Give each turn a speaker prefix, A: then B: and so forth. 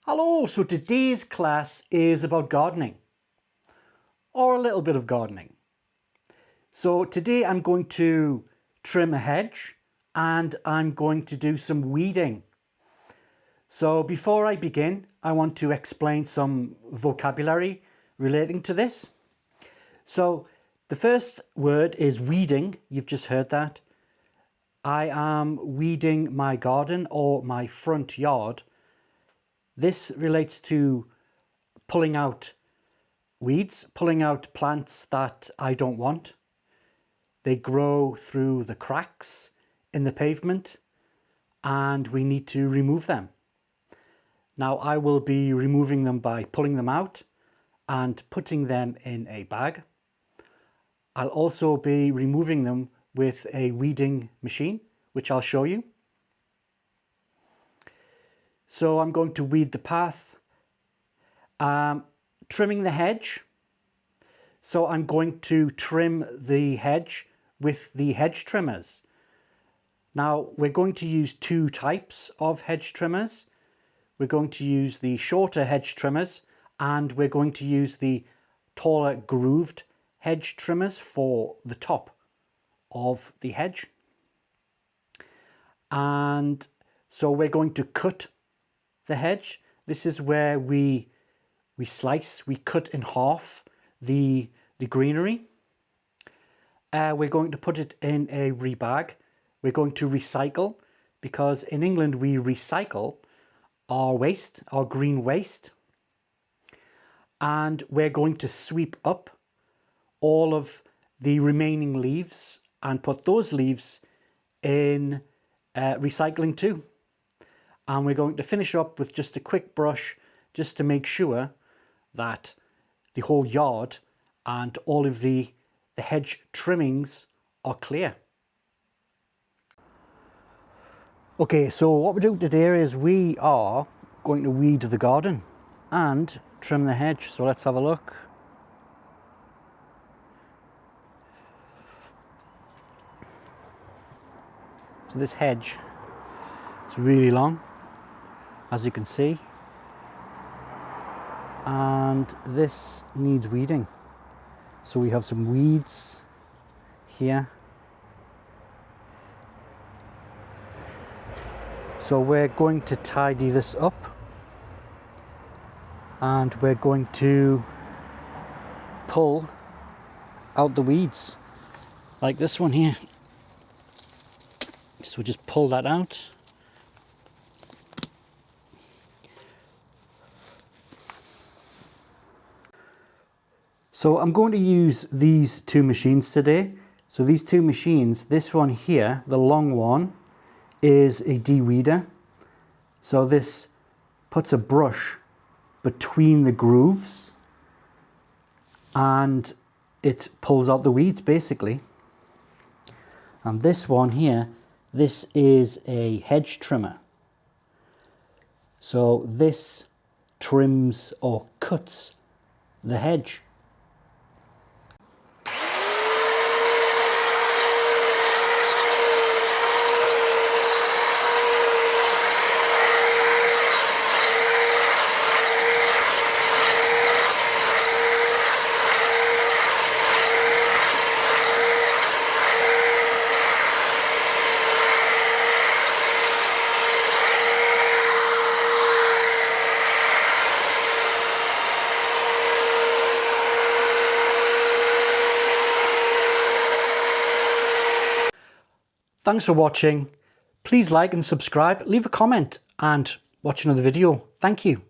A: Hello, so today's class is about gardening, or a little bit of gardening. So today I'm going to trim a hedge and I'm going to do some weeding. So before I begin, I want to explain some vocabulary relating to this. So the first word is weeding. You've just heard that. I am weeding my garden or my front yard. This relates to pulling out weeds, pulling out plants that I don't want. They grow through the cracks in the pavement and we need to remove them. Now I will be removing them by pulling them out and putting them in a bag. I'll also be removing them with a weeding machine, which I'll show you. So I'm going to weed the path, trimming the hedge. So I'm going to trim the hedge with the hedge trimmers. Now we're going to use two types of hedge trimmers. We're going to use the shorter hedge trimmers and we're going to use the taller grooved hedge trimmers for the top of the hedge. And so we're going to cut the hedge. This is where we slice, we cut in half the greenery. We're going to put it in a rebag. We're going to recycle, because in England we recycle our waste, our green waste. And we're going to sweep up all of the remaining leaves and put those leaves in recycling too. And we're going to finish up with just a quick brush just to make sure that the whole yard and all of the hedge trimmings are clear. Okay, so what we're doing today is we are going to weed the garden and trim the hedge. So let's have a look. So this hedge, it's really long, as you can see, and this needs weeding. So we have some weeds here. So we're going to tidy this up and we're going to pull out the weeds, like this one here. So just pull that out. So I'm going to use these two machines today. So these two machines, this one here, the long one, is a de-weeder. So this puts a brush between the grooves and it pulls out the weeds basically. And this one here, this is a hedge trimmer. So this trims or cuts the hedge. Thanks for watching. Please like and subscribe, leave a comment and watch another video. Thank you.